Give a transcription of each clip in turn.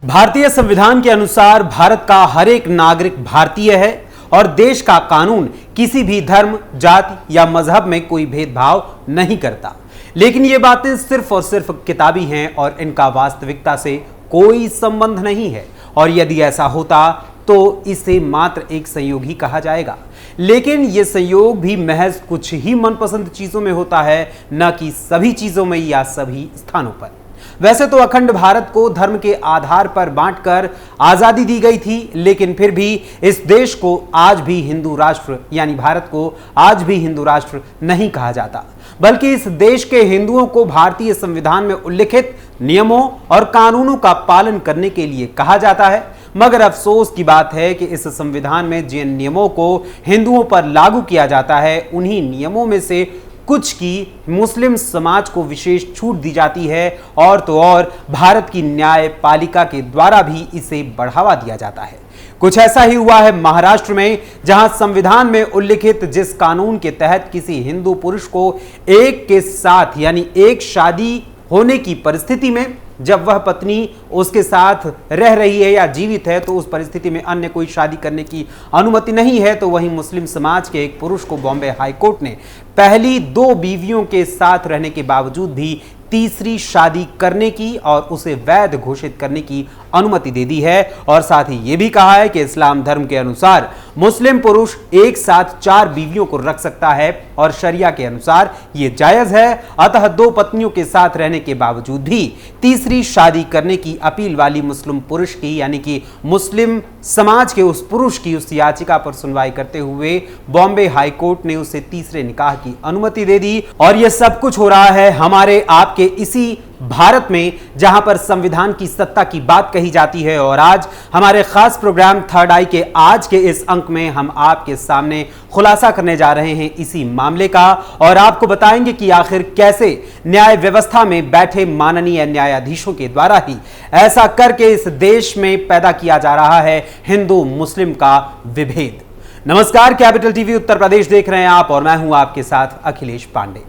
भारतीय संविधान के अनुसार भारत का हर एक नागरिक भारतीय है और देश का कानून किसी भी धर्म, जाति या मजहब में कोई भेदभाव नहीं करता। लेकिन ये बातें सिर्फ और सिर्फ किताबी हैं और इनका वास्तविकता से कोई संबंध नहीं है, और यदि ऐसा होता तो इसे मात्र एक संयोग ही कहा जाएगा। लेकिन यह संयोग भी महज कुछ ही मनपसंद चीजों में होता है, न कि सभी चीजों में या सभी स्थानों पर। वैसे तो अखंड भारत को धर्म के आधार पर बांटकर आजादी दी गई थी, लेकिन फिर भी इस देश को आज भी हिंदू राष्ट्र यानी भारत को आज भी हिंदू राष्ट्र नहीं कहा जाता, बल्कि इस देश के हिंदुओं को भारतीय संविधान में उल्लिखित नियमों और कानूनों का पालन करने के लिए कहा जाता है। मगर अफसोस की बात है कि इस संविधान में जिन नियमों को हिंदुओं पर लागू किया जाता है, उन्हीं नियमों में से कुछ की मुस्लिम समाज को विशेष छूट दी जाती है, और तो और भारत की न्यायपालिका के द्वारा भी इसे बढ़ावा दिया जाता है। कुछ ऐसा ही हुआ है महाराष्ट्र में, जहां संविधान में उल्लिखित जिस कानून के तहत किसी हिंदू पुरुष को एक के साथ यानी एक शादी होने की परिस्थिति में, जब वह पत्नी उसके साथ रह रही है या जीवित है, तो उस परिस्थिति में अन्य कोई शादी करने की अनुमति नहीं है, तो वहीं मुस्लिम समाज के एक पुरुष को बॉम्बे हाई कोर्ट ने पहली 2 बीवियों के साथ रहने के बावजूद भी तीसरी शादी करने की और उसे वैध घोषित करने की अनुमति दे दी है। और साथ ही यह भी कहा है कि इस्लाम धर्म के अनुसार मुस्लिम पुरुष एक साथ 4 बीवियों को रख सकता है और शरिया के अनुसार यह जायज है। अतः 2 पत्नियों के साथ रहने के बावजूद भी तीसरी शादी करने की अपील वाली मुस्लिम पुरुष की यानी कि मुस्लिम समाज के उस पुरुष की उस याचिका पर सुनवाई करते हुए बॉम्बे हाई कोर्ट ने उसे तीसरे निकाह की अनुमति दे दी। और यह सब कुछ हो रहा है हमारे आपके इसी भारत में, जहां पर संविधान की सत्ता की बात कही जाती है। और आज हमारे खास प्रोग्राम थर्ड आई के आज के इस अंक में हम आपके सामने खुलासा करने जा रहे हैं इसी मामले का, और आपको बताएंगे कि आखिर कैसे न्याय व्यवस्था में बैठे माननीय न्यायाधीशों के द्वारा ही ऐसा करके इस देश में पैदा किया जा रहा है हिंदू मुस्लिम का विभेद। नमस्कार, कैपिटल टीवी उत्तर प्रदेश देख रहे हैं आप और मैं हूं आपके साथ अखिलेश पांडे।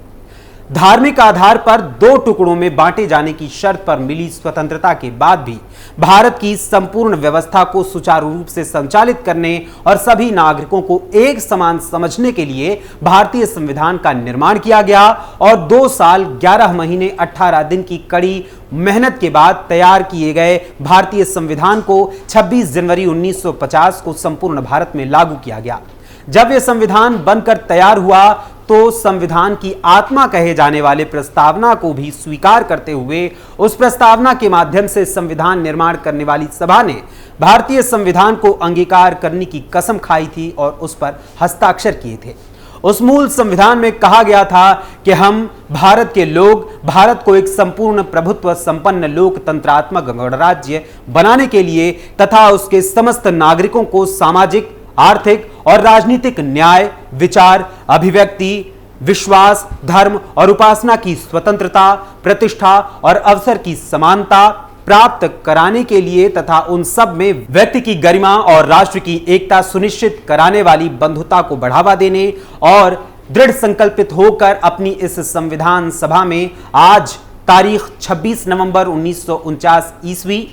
धार्मिक आधार पर 2 टुकड़ों में बांटे जाने की शर्त पर मिली स्वतंत्रता के बाद भी भारत की संपूर्ण व्यवस्था को सुचारू रूप से संचालित करने और सभी नागरिकों को एक समान समझने के लिए भारतीय संविधान का निर्माण किया गया, और 2 साल 11 महीने 18 दिन की कड़ी मेहनत के बाद तैयार किए गए भारतीय संविधान को 26 जनवरी 1950 को संपूर्ण भारत में लागू किया गया। जब यह संविधान बनकर तैयार हुआ तो संविधान की आत्मा कहे जाने वाले प्रस्तावना को भी स्वीकार करते हुए उस प्रस्तावना के माध्यम से संविधान निर्माण करने वाली सभा ने भारतीय संविधान को अंगीकार करने की कसम खाई थी और उस पर हस्ताक्षर किए थे। उस मूल संविधान में कहा गया था कि हम भारत के लोग भारत को एक संपूर्ण प्रभुत्व संपन्न लोकतंत्रात्मक गणराज्य बनाने के लिए तथा उसके समस्त नागरिकों को सामाजिक, आर्थिक और राजनीतिक न्याय, विचार, अभिव्यक्ति, विश्वास, धर्म और उपासना की स्वतंत्रता, प्रतिष्ठा और अवसर की समानता प्राप्त कराने के लिए तथा उन सब में व्यक्ति की गरिमा और राष्ट्र की एकता सुनिश्चित कराने वाली बंधुता को बढ़ावा देने और दृढ़ संकल्पित होकर अपनी इस संविधान सभा में आज तारीख 26 नवंबर 1949 ईस्वी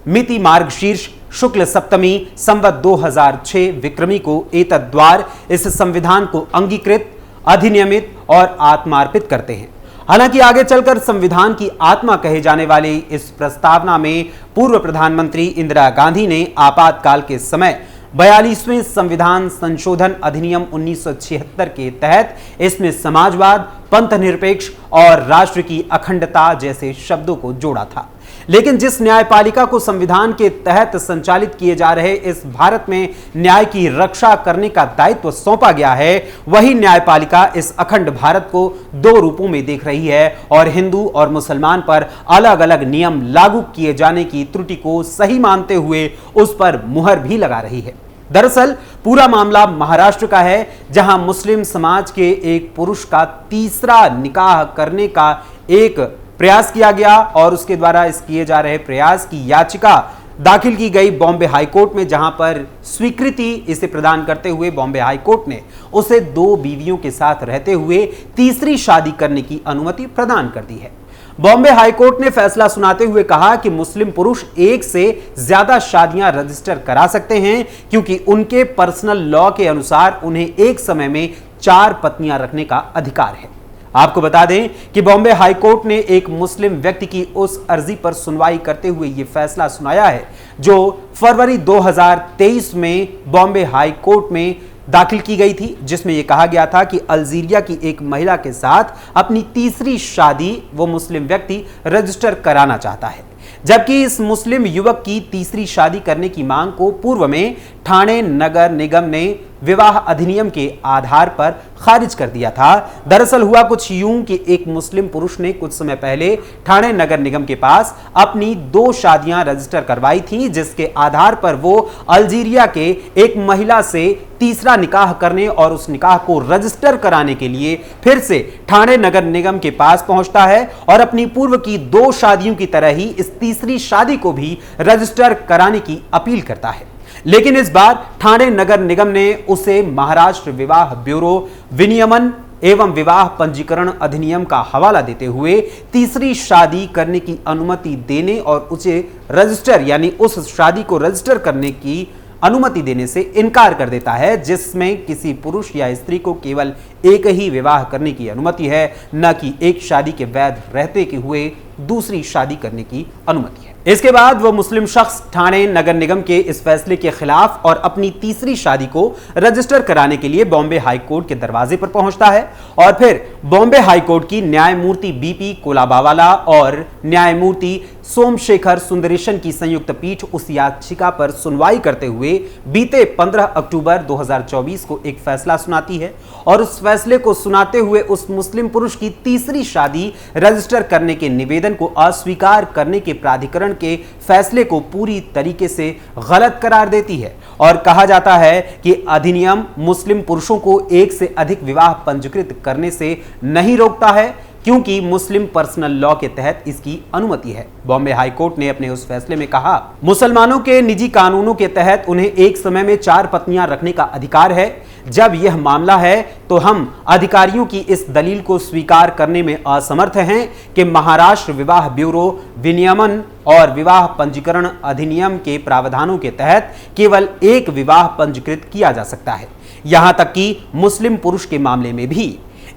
मिति मार्गशीर्ष शुक्ल सप्तमी संवत 2006 विक्रमी को एतद्वार इस संविधान को अंगीकृत, अधिनियमित और आत्मार्पित करते हैं। हालांकि आगे चलकर संविधान की आत्मा कहे जाने वाली इस प्रस्तावना में पूर्व प्रधानमंत्री इंदिरा गांधी ने आपातकाल के समय 42वें संविधान संशोधन अधिनियम 1976 के तहत इसमें समाजवाद, पंथ निरपेक्ष और राष्ट्र की अखंडता जैसे शब्दों को जोड़ा था। लेकिन जिस न्यायपालिका को संविधान के तहत संचालित किए जा रहे इस भारत में न्याय की रक्षा करने का दायित्व सौंपा गया है, वही न्यायपालिका इस अखंड भारत को 2 रूपों में देख रही है और हिंदू और मुसलमान पर अलग अलग नियम लागू किए जाने की त्रुटि को सही मानते हुए उस पर मुहर भी लगा रही है। दरअसल पूरा मामला महाराष्ट्र का है, जहां मुस्लिम समाज के एक पुरुष का तीसरा निकाह करने का एक प्रयास किया गया और उसके द्वारा इस किए जा रहे प्रयास की याचिका दाखिल की गई बॉम्बे हाई कोर्ट में, जहां पर स्वीकृति इसे प्रदान करते हुए बॉम्बे हाई कोर्ट ने उसे 2 बीवियों के साथ रहते हुए तीसरी शादी करने की अनुमति प्रदान कर दी है। बॉम्बे हाईकोर्ट ने फैसला सुनाते हुए कहा कि मुस्लिम पुरुष एक से ज्यादा शादियां रजिस्टर करा सकते हैं क्योंकि उनके पर्सनल लॉ के अनुसार उन्हें एक समय में 4 पत्नियां रखने का अधिकार है। आपको बता दें कि बॉम्बे हाईकोर्ट ने एक मुस्लिम व्यक्ति की उस अर्जी पर सुनवाई करते हुए यह फैसला सुनाया है जो फरवरी 2023 में बॉम्बे हाईकोर्ट में दाखिल की गई थी, जिसमें यह कहा गया था कि अल्जीरिया की एक महिला के साथ अपनी तीसरी शादी वो मुस्लिम व्यक्ति रजिस्टर कराना चाहता है, जबकि इस मुस्लिम युवक की तीसरी शादी करने की मांग को पूर्व में ठाणे नगर निगम ने विवाह अधिनियम के आधार पर खारिज कर दिया था। दरअसल हुआ कुछ यूं कि एक मुस्लिम पुरुष ने कुछ समय पहले ठाणे नगर निगम के पास अपनी 2 शादियां रजिस्टर करवाई थी, जिसके आधार पर वो अल्जीरिया के एक महिला से तीसरा निकाह करने और उस निकाह को रजिस्टर कराने के लिए फिर से ठाणे नगर निगम के पास पहुंचता है और अपनी पूर्व की 2 शादियों की तरह ही इस तीसरी शादी को भी रजिस्टर कराने की अपील करता है। लेकिन इस बार ठाणे नगर निगम ने उसे महाराष्ट्र विवाह ब्यूरो विनियमन एवं विवाह पंजीकरण अधिनियम का हवाला देते हुए तीसरी शादी करने की अनुमति देने और उसे रजिस्टर यानी उस शादी को रजिस्टर करने की अनुमति देने से इनकार कर देता है, जिसमें किसी पुरुष या स्त्री को केवल एक ही विवाह करने की अनुमति है, न कि एक शादी के वैध रहते हुए दूसरी शादी करने की अनुमति है। इसके बाद वह मुस्लिम शख्स ठाणे नगर निगम के इस फैसले के खिलाफ और अपनी तीसरी शादी को रजिस्टर कराने के लिए बॉम्बे हाईकोर्ट के दरवाजे पर पहुंचता है और फिर बॉम्बे हाईकोर्ट की न्यायमूर्ति बीपी कोलाबावाला और न्यायमूर्ति सोमशेखर सुंदरेशन की संयुक्त पीठ उस याचिका पर सुनवाई करते हुए बीते 15 अक्टूबर 2024 को एक फैसला सुनाती है और उस फैसले को सुनाते हुए उस मुस्लिम पुरुष की तीसरी शादी रजिस्टर करने के निवेदन को अस्वीकार करने के प्राधिकरण के फैसले को पूरी तरीके से गलत करार देती है और कहा जाता है कि अधिनियम मुस्लिम पुरुषों को एक से अधिक विवाह पंजीकृत करने से नहीं रोकता है, क्योंकि मुस्लिम पर्सनल लॉ के तहत इसकी अनुमति है। बॉम्बे हाईकोर्ट ने अपने उस फैसले में कहा, मुसलमानों के निजी कानूनों के तहत उन्हें एक समय में 4 पत्नियां रखने का अधिकार है। जब यह मामला है तो हम अधिकारियों की इस दलील को स्वीकार करने में असमर्थ हैं कि महाराष्ट्र विवाह ब्यूरो विनियमन और विवाह पंजीकरण अधिनियम के प्रावधानों के तहत केवल एक विवाह पंजीकृत किया जा सकता है। यहां तक कि मुस्लिम पुरुष के मामले में भी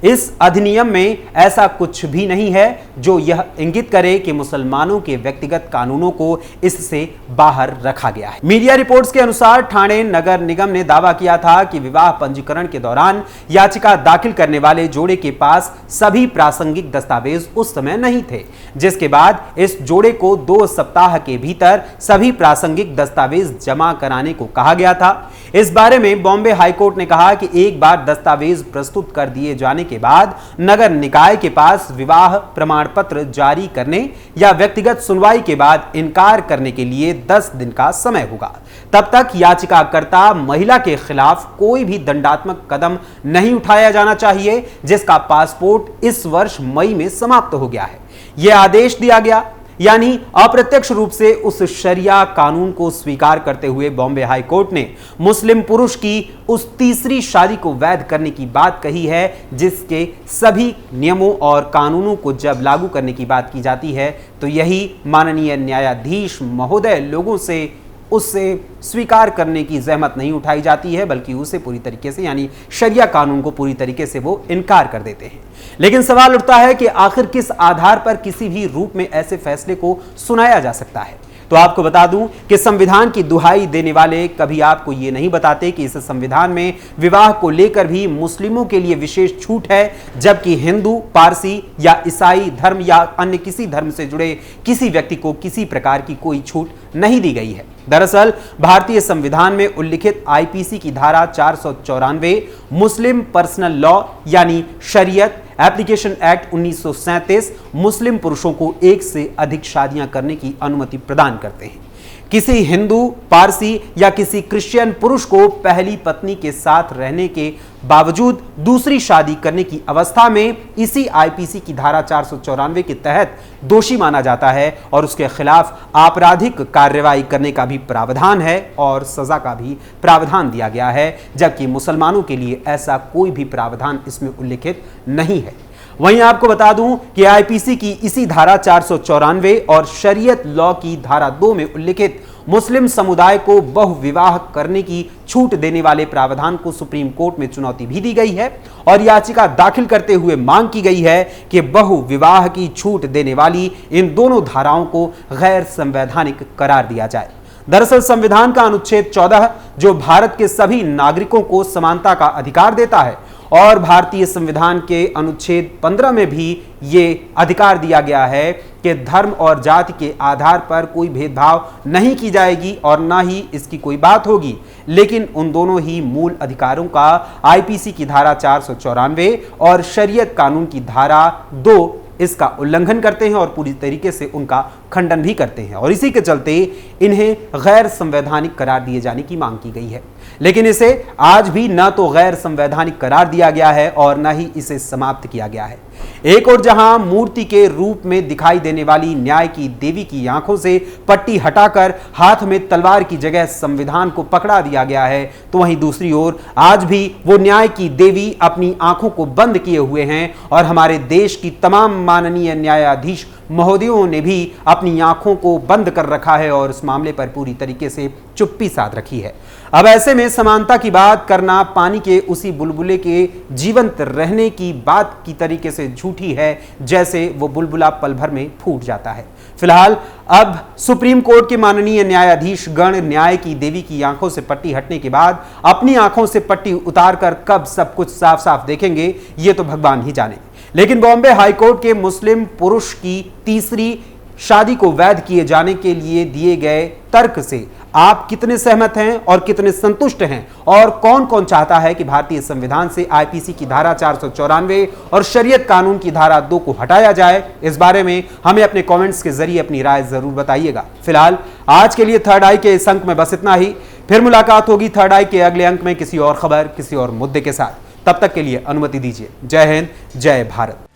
इस अधिनियम में ऐसा कुछ भी नहीं है जो यह इंगित करे कि मुसलमानों के व्यक्तिगत कानूनों को इससे बाहर रखा गया है। मीडिया रिपोर्ट्स के अनुसार ठाणे नगर निगम ने दावा किया था कि विवाह पंजीकरण के दौरान याचिका दाखिल करने वाले जोड़े के पास सभी प्रासंगिक दस्तावेज उस समय नहीं थे, जिसके बाद इस जोड़े को 2 सप्ताह के भीतर सभी प्रासंगिक दस्तावेज जमा कराने को कहा गया था। इस बारे में बॉम्बे हाईकोर्ट ने कहा कि एक बार दस्तावेज प्रस्तुत कर दिए जाने के बाद नगर निकाय के पास विवाह प्रमाण पत्र जारी करने या व्यक्तिगत सुनवाई के बाद इनकार करने के लिए 10 दिन का समय होगा। तब तक याचिकाकर्ता महिला के खिलाफ कोई भी दंडात्मक कदम नहीं उठाया जाना चाहिए, जिसका पासपोर्ट इस वर्ष मई में समाप्त हो गया है। यह आदेश दिया गया, यानी अप्रत्यक्ष रूप से उस शरिया कानून को स्वीकार करते हुए बॉम्बे हाईकोर्ट ने मुस्लिम पुरुष की उस तीसरी शादी को वैध करने की बात कही है, जिसके सभी नियमों और कानूनों को जब लागू करने की बात की जाती है तो यही माननीय न्यायाधीश महोदय लोगों से उससे स्वीकार करने की जहमत नहीं उठाई जाती है, बल्कि उसे पूरी तरीके से यानी शरिया कानून को पूरी तरीके से वो इनकार कर देते हैं। लेकिन सवाल उठता है कि आखिर किस आधार पर किसी भी रूप में ऐसे फैसले को सुनाया जा सकता है। तो आपको बता दूं कि संविधान की दुहाई देने वाले कभी आपको ये नहीं बताते कि इस संविधान में विवाह को लेकर भी मुस्लिमों के लिए विशेष छूट है, जबकि हिंदू, पारसी या ईसाई धर्म या अन्य किसी धर्म से जुड़े किसी व्यक्ति को किसी प्रकार की कोई छूट नहीं दी गई है। दरअसल भारतीय संविधान में उल्लिखित आईपीसी की धारा 494 मुस्लिम पर्सनल लॉ यानी शरीयत एप्लीकेशन एक्ट 1937 मुस्लिम पुरुषों को एक से अधिक शादियां करने की अनुमति प्रदान करते हैं। किसी हिंदू, पारसी या किसी क्रिश्चियन पुरुष को पहली पत्नी के साथ रहने के बावजूद दूसरी शादी करने की अवस्था में इसी आईपीसी की धारा 494 के तहत दोषी माना जाता है और उसके खिलाफ आपराधिक कार्रवाई करने का भी प्रावधान है और सजा का भी प्रावधान दिया गया है, जबकि मुसलमानों के लिए ऐसा कोई भी प्रावधान इसमें उल्लिखित नहीं है। वहीं आपको बता दूं कि आईपीसी की इसी धारा 494 और शरीयत लॉ की धारा 2 में उल्लिखित मुस्लिम समुदाय को बहुविवाह करने की छूट देने वाले प्रावधान को सुप्रीम कोर्ट में चुनौती भी दी गई है और याचिका दाखिल करते हुए मांग की गई है कि बहुविवाह की छूट देने वाली इन दोनों धाराओं को गैर संवैधानिक करार दिया जाए। दरअसल संविधान का अनुच्छेद 14 जो भारत के सभी नागरिकों को समानता का अधिकार देता है और भारतीय संविधान के अनुच्छेद 15 में भी ये अधिकार दिया गया है कि धर्म और जाति के आधार पर कोई भेदभाव नहीं की जाएगी और ना ही इसकी कोई बात होगी। लेकिन उन दोनों ही मूल अधिकारों का आईपीसी की धारा 494 और शरीयत कानून की धारा 2 इसका उल्लंघन करते हैं और पूरी तरीके से उनका खंडन भी करते हैं और इसी के चलते इन्हें गैर संवैधानिक करार दिए जाने की मांग की गई है। लेकिन इसे आज भी न तो गैर संवैधानिक करार दिया गया है और न ही इसे समाप्त किया गया है। एक और जहां मूर्ति के रूप में दिखाई देने वाली न्याय की देवी की आंखों से पट्टी हटाकर हाथ में तलवार की जगह संविधान को पकड़ा दिया गया है, तो वहीं दूसरी ओर आज भी वो न्याय की देवी अपनी आंखों को बंद किए हुए हैं और हमारे देश की तमाम माननीय न्यायाधीश महोदयों ने भी अपनी आंखों को बंद कर रखा है और इस मामले पर पूरी तरीके से चुप्पी साध रखी है। अब ऐसे में समानता की बात करना पानी के उसी बुलबुले के जीवंत रहने की बात की तरीके से झूठी है जैसे वो बुलबुला पल भर में फूट जाता है। फिलहाल अब सुप्रीम कोर्ट के माननीय न्यायाधीश गण न्याय की देवी की आंखों से पट्टी हटने के बाद अपनी आंखों से पट्टी उतारकर कब सब कुछ साफ साफ देखेंगे ये तो भगवान ही जाने। लेकिन बॉम्बे हाईकोर्ट के मुस्लिम पुरुष की तीसरी शादी को वैध किए जाने के लिए दिए गए तर्क से आप कितने सहमत हैं और कितने संतुष्ट हैं और कौन कौन चाहता है कि भारतीय संविधान से आईपीसी की धारा 494 और शरीयत कानून की धारा 2 को हटाया जाए, इस बारे में हमें अपने कमेंट्स के जरिए अपनी राय जरूर बताइएगा। फिलहाल आज के लिए थर्ड आई के इस अंक में बस इतना ही। फिर मुलाकात होगी थर्ड आई के अगले अंक में किसी और खबर किसी और मुद्दे के साथ। तब तक के लिए अनुमति दीजिए। जय हिंद, जय भारत।